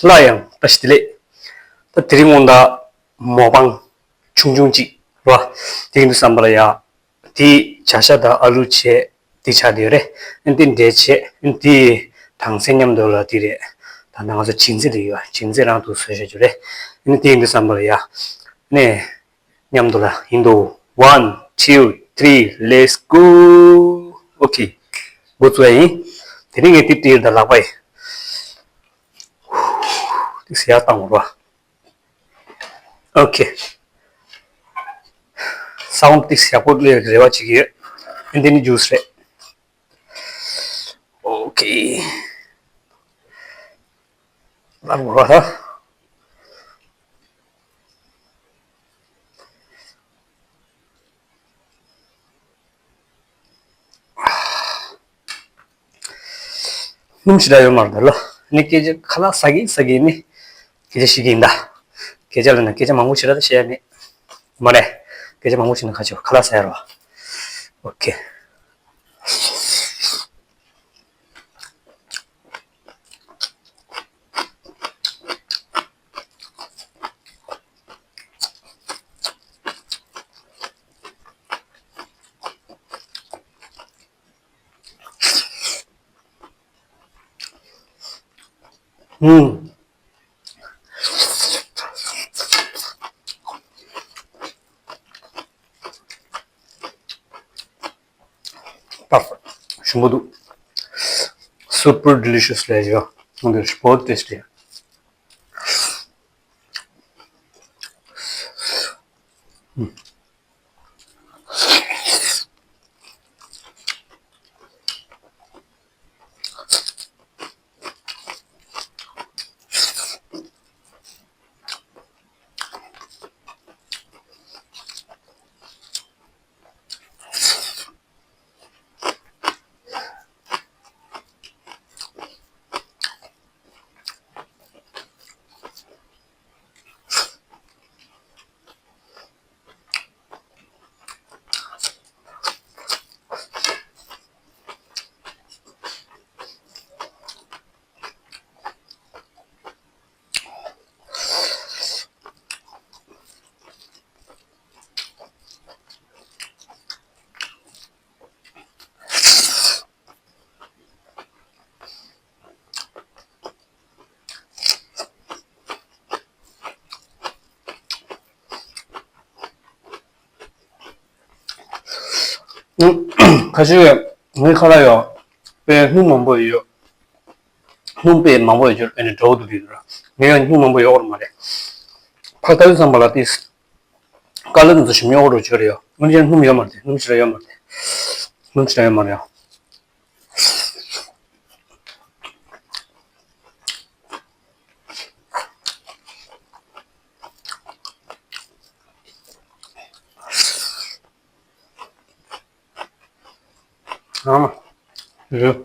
라양 다시들레 또 드림온다 모방 충중지 와 디인도 삼발야 디 자샤다 알루체 디차디레 인딘 데체 인디 당생념돌라 디레 단나가서 진지리와 진지랑도 쓰셔주래 인딘도 삼발야 네 냠돌라 인도 1 2 3 let's go 오케이 보트웨이 드링에 띠띠 달라바이 siapa ngurah oke sound tik siapa dulu rewa cigi ini juice re oke lalu ngurah numsida yo mardalo ini keje khala sagi ini keje shiginda kejalana keje manguchira da sheyani mane keje manguchina khajo khala sayaro 오케이 perfect shumbudu super delicious lejo and it's both tasty 가시게 왜 칼아요 왜 흉만 보여요 흉배만 보여줘 애는 저도 되더라 내가 흉만 보여 오늘 말에 팔다리 삼발라티스 깔르는 듯이 명으로 저래요 언제는 흉이야 말대 흉치라야 말대 흉치라야 말이야 예.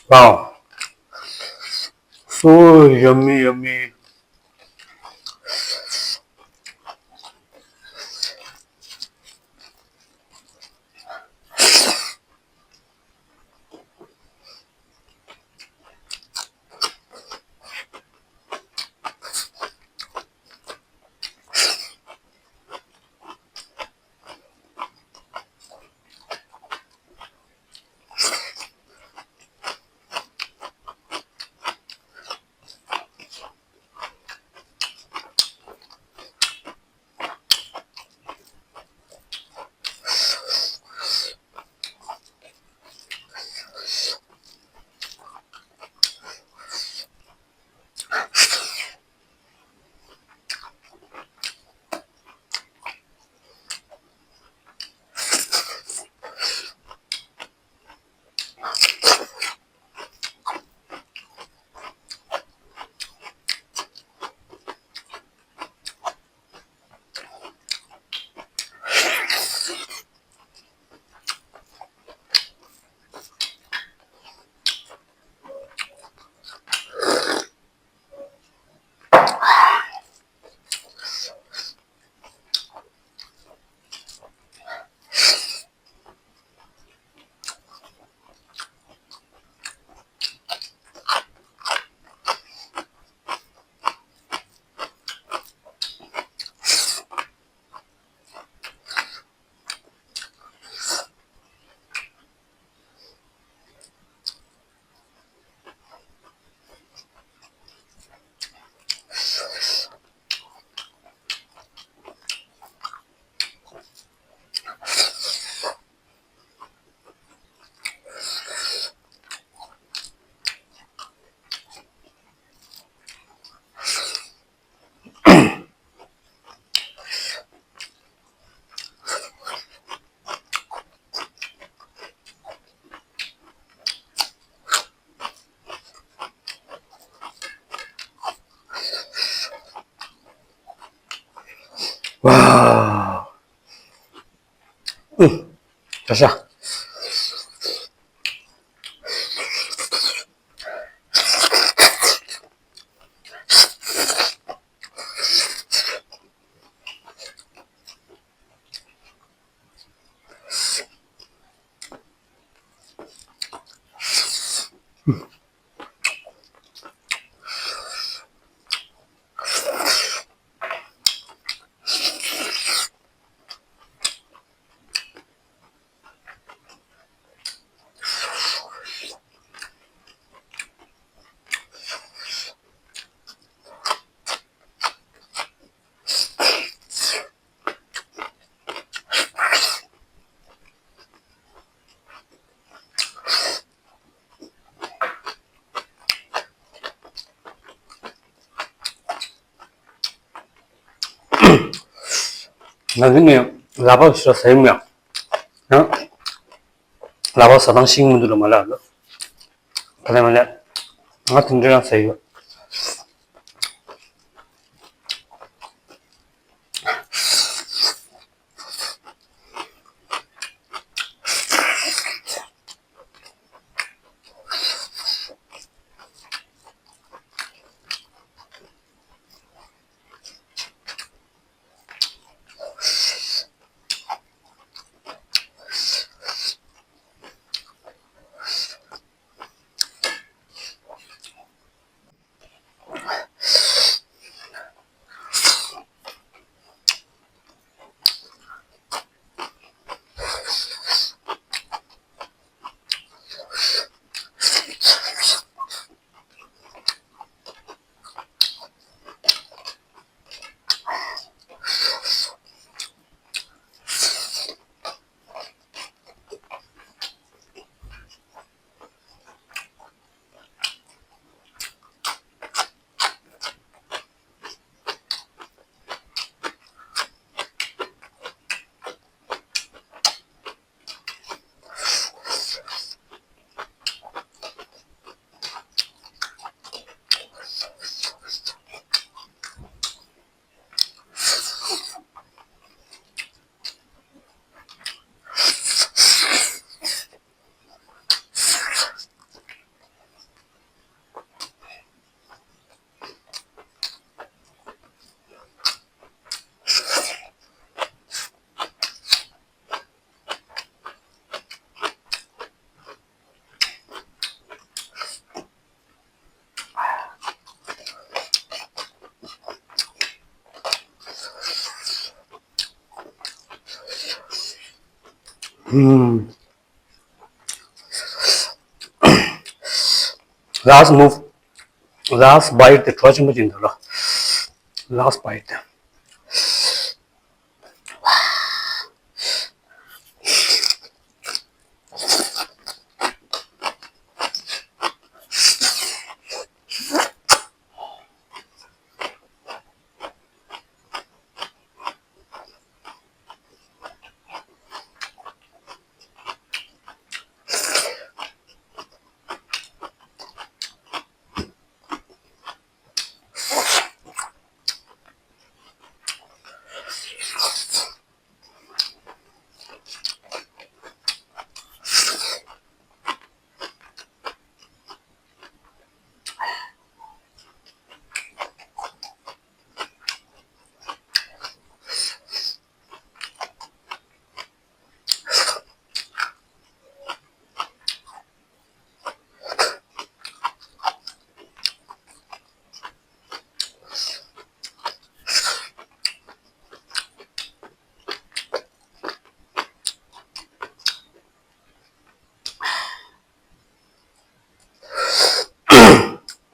Wow. So yummy. 와, 자자. 나중에 라바 싫어 세명 어? 라바 사당 식문들로 말하고 그다음에 같은 데랑 세요 last move last bite the trojan mujin dala last bite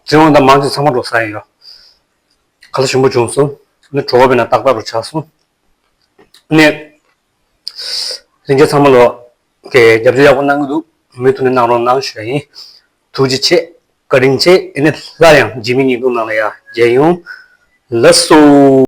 지금 나 만지 상관도 없어요. 가서 전부 중수. 근데 조합이나 딱바로 차수. 근데 이제 상물로 그 잡지하고 난 것도 메뚜네 나로 나오셔이. 두지체 거린체 이네 라양 지민이 동나야 제용 러소